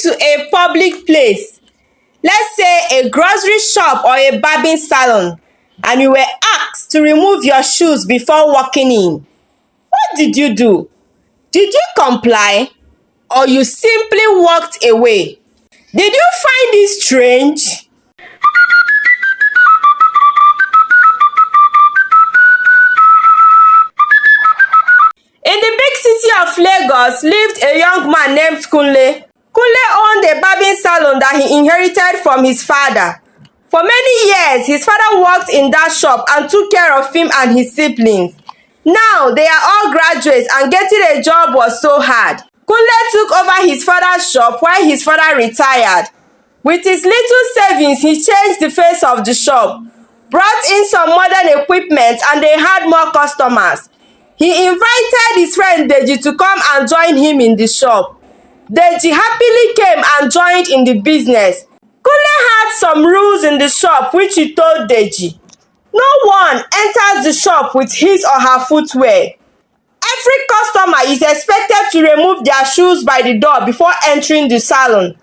to a public place, let's say a grocery shop or a barbing salon, and you were asked to remove your shoes before walking in, what did you do? Did you comply or you simply walked away? Did you find it strange? In the big city of Lagos lived a young man named Kunle. Kunle owned a barbing salon that he inherited from his father. For many years, his father worked in that shop and took care of him and his siblings. Now, they are all graduates and getting a job was so hard. Kunle took over his father's shop while his father retired. With his little savings, he changed the face of the shop, brought in some modern equipment, and they had more customers. He invited his friend Deji to come and join him in the shop. Deji happily came and joined in the business. Kunle had some rules in the shop which he told Deji. No one enters the shop with his or her footwear. Every customer is expected to remove their shoes by the door before entering the salon.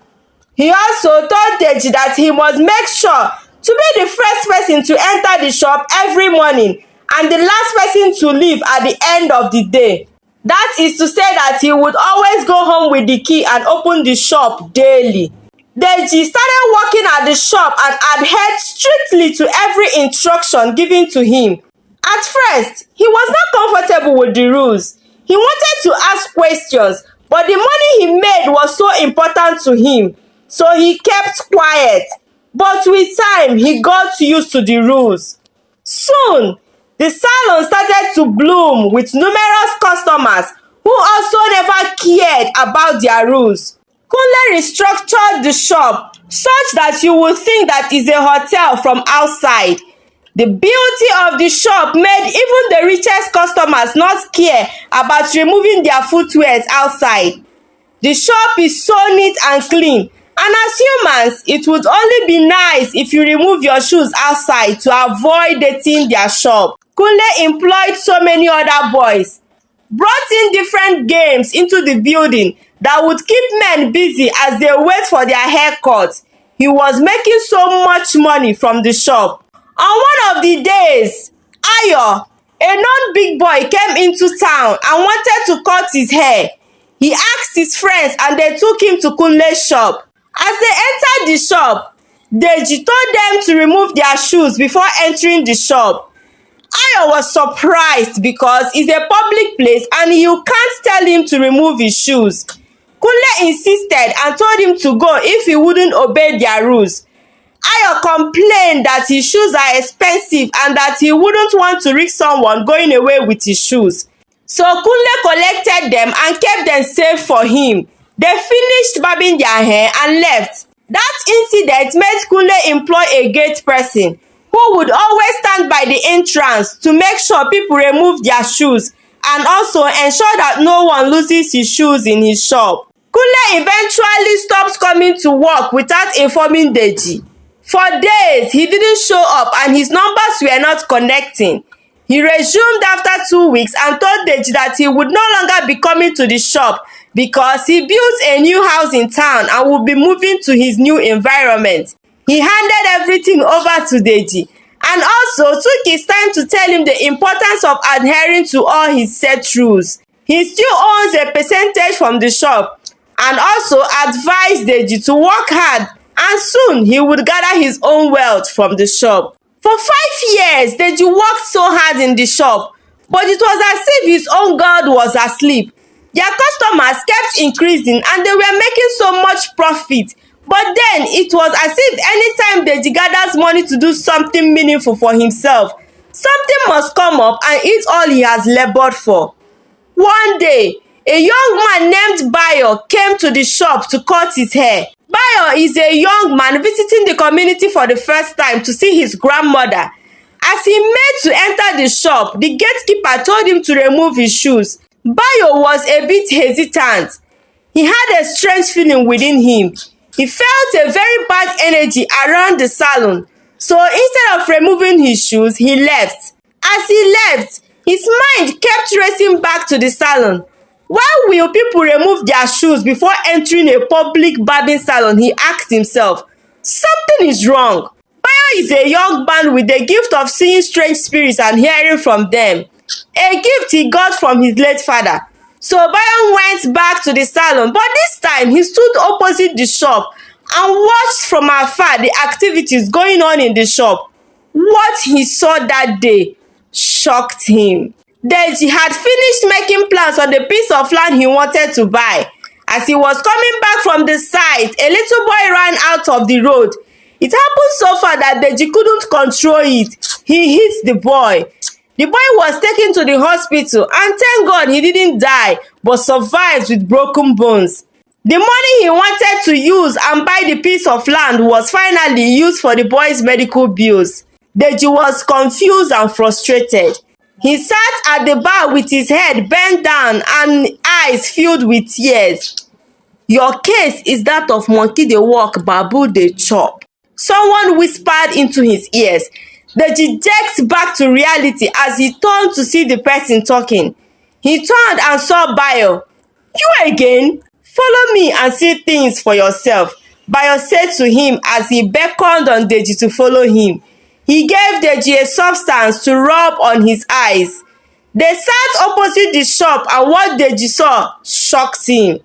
He also told Deji that he must make sure to be the first person to enter the shop every morning and the last person to leave at the end of the day. That is to say that he would always go home with the key and open the shop daily. Deji started working at the shop and adhered strictly to every instruction given to him. At first, he was not comfortable with the rules. He wanted to ask questions, but the money he made was so important to him, so he kept quiet. But with time, he got used to the rules. Soon, the salon started to bloom with numerous customers who also never cared about their rules. Kunle restructured the shop such that you would think that it's a hotel from outside. The beauty of the shop made even the richest customers not care about removing their footwear outside. The shop is so neat and clean, and as humans, it would only be nice if you remove your shoes outside to avoid dirtying their shop. Kunle employed so many other boys, brought in different games into the building that would keep men busy as they wait for their haircuts. He was making so much money from the shop. On one of the days, Ayo, a non-big boy, came into town and wanted to cut his hair. He asked his friends and they took him to Kunle's shop. As they entered the shop, Deji told them to remove their shoes before entering the shop. Ayo was surprised because it's a public place and you can't tell him to remove his shoes. Kunle insisted and told him to go if he wouldn't obey their rules. Ayo complained that his shoes are expensive and that he wouldn't want to risk someone going away with his shoes. So Kunle collected them and kept them safe for him. They finished barbing their hair and left. That incident made Kunle employ a gate person who would always stand by the entrance to make sure people remove their shoes and also ensure that no one loses his shoes in his shop. Kunle eventually stopped coming to work without informing Deji. For days, he didn't show up and his numbers were not connecting. He resumed after 2 weeks and told Deji that he would no longer be coming to the shop because he built a new house in town and would be moving to his new environment. He handed everything over to Deji and also took his time to tell him the importance of adhering to all his set rules. He still owns a percentage from the shop and also advised Deji to work hard, and soon he would gather his own wealth from the shop. For 5 years, Deji worked so hard in the shop, but it was as if his own God was asleep. Their customers kept increasing and they were making so much profit. But then it was as if anytime Deji gathers money to do something meaningful for himself, something must come up and eat all he has labored for. One day, a young man named Bayo came to the shop to cut his hair. Bayo is a young man visiting the community for the first time to see his grandmother. As he made to enter the shop, the gatekeeper told him to remove his shoes. Bayo was a bit hesitant. He had a strange feeling within him. He felt a very bad energy around the salon. So instead of removing his shoes, he left. As he left, his mind kept racing back to the salon. Why will people remove their shoes before entering a public barbing salon? He asked himself. Something is wrong. Bayo is a young man with the gift of seeing strange spirits and hearing from them, a gift he got from his late father. So Bayo went back to the salon, but this time he stood opposite the shop and watched from afar the activities going on in the shop. What he saw that day shocked him. Deji had finished making plans on the piece of land he wanted to buy. As he was coming back from the site, a little boy ran out of the road. It happened so far that Deji couldn't control it. He hit the boy. The boy was taken to the hospital, and thank God he didn't die but survived with broken bones. The money he wanted to use and buy the piece of land was finally used for the boy's medical bills. Deji was confused and frustrated. He sat at the bar with his head bent down and eyes filled with tears. Your case is that of monkey dey walk, babu dey chop. Someone whispered into his ears. Deji jerked back to reality as he turned to see the person talking. He turned and saw Bayo. You again? Follow me and see things for yourself, Bayo said to him as he beckoned on Deji to follow him. He gave Deji a substance to rub on his eyes. They sat opposite the shop, and what Deji saw shocked him.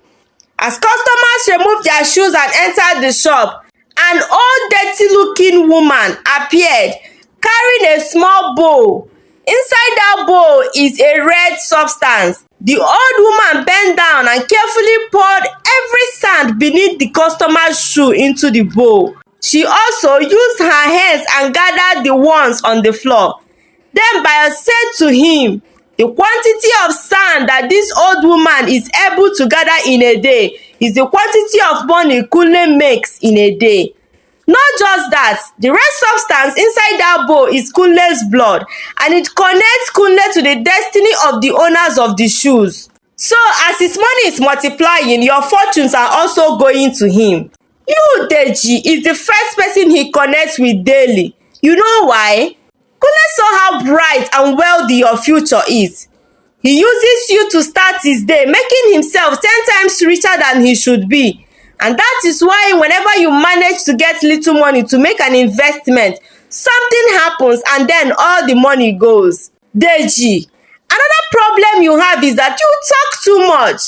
As customers removed their shoes and entered the shop, an old dirty-looking woman appeared, carrying a small bowl. Inside that bowl is a red substance. The old woman bent down and carefully poured every sand beneath the customer's shoe into the bowl. She also used her hands and gathered the ones on the floor. Then Bayo said to him, the quantity of sand that this old woman is able to gather in a day is the quantity of money Kunle makes in a day. Not just that, the red substance inside that bowl is Kunle's blood, and it connects Kunle to the destiny of the owners of the shoes. So as his money is multiplying, your fortunes are also going to him. You, Deji, is the first person he connects with daily. You know why? Kunle saw how bright and wealthy your future is. He uses you to start his day, making himself 10 times richer than he should be. And that is why whenever you manage to get little money to make an investment, something happens and then all the money goes. Deji, another problem you have is that you talk too much.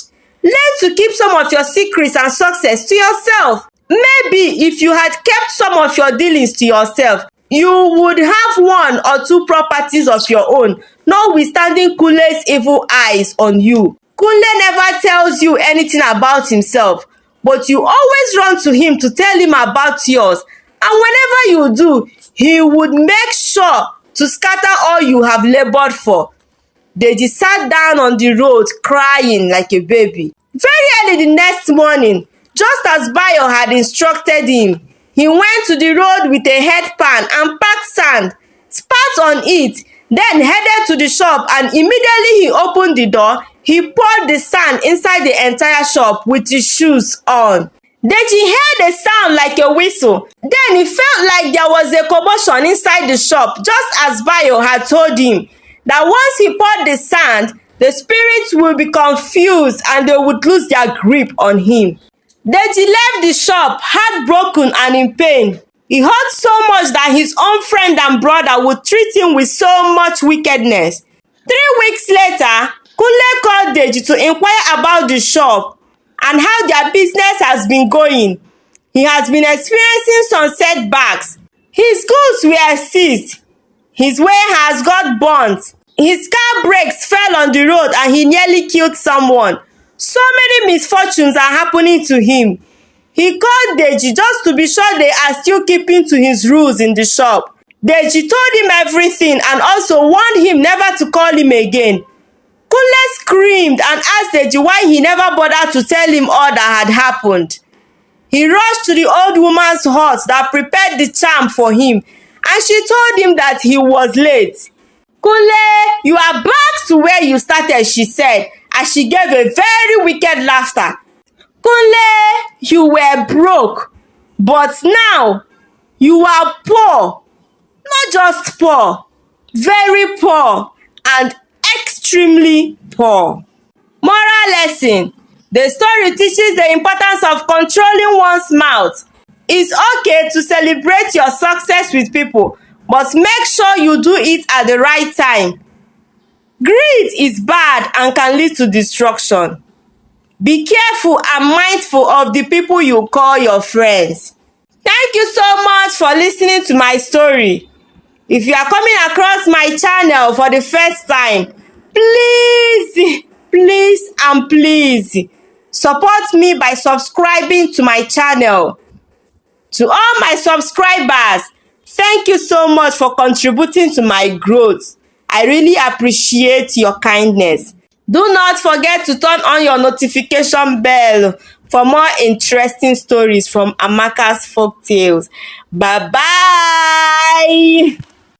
Learn to keep some of your secrets and success to yourself. Maybe if you had kept some of your dealings to yourself, you would have 1 or 2 properties of your own, notwithstanding Kunle's evil eyes on you. Kunle never tells you anything about himself, but you always run to him to tell him about yours. And whenever you do, he would make sure to scatter all you have labored for. Deji sat down on the road crying like a baby. Very early the next morning, just as Bayo had instructed him, he went to the road with a headpan and packed sand, spat on it, then headed to the shop, and immediately he opened the door, he poured the sand inside the entire shop with his shoes on. Deji heard a sound like a whistle. Then he felt like there was a commotion inside the shop, just as Bayo had told him that once he poured the sand, the spirits would be confused and they would lose their grip on him. Deji left the shop heartbroken and in pain. He hurt so much that his own friend and brother would treat him with so much wickedness. 3 weeks later, Kunle called Deji to inquire about the shop and how their business has been going. He has been experiencing some setbacks. His goods were seized. His warehouse got burnt. His car brakes fell on the road and he nearly killed someone. So many misfortunes are happening to him. He called Deji just to be sure they are still keeping to his rules in the shop. Deji told him everything and also warned him never to call him again. Kunle screamed and asked Deji why he never bothered to tell him all that had happened. He rushed to the old woman's hut that prepared the charm for him, and she told him that he was late. Kunle, you are back to where you started, she said, as she gave a very wicked laughter. Kunle, you were broke, but now you are poor. Not just poor, very poor and extremely poor. Moral lesson. The story teaches the importance of controlling one's mouth. It's okay to celebrate your success with people, but make sure you do it at the right time. Greed is bad and can lead to destruction. Be careful and mindful of the people you call your friends. Thank you so much for listening to my story. If you are coming across my channel for the first time, please support me by subscribing to my channel. To all my subscribers, thank you so much for contributing to my growth. I really appreciate your kindness. Do not forget to turn on your notification bell for more interesting stories from Amaka's Folk Tales. Bye bye.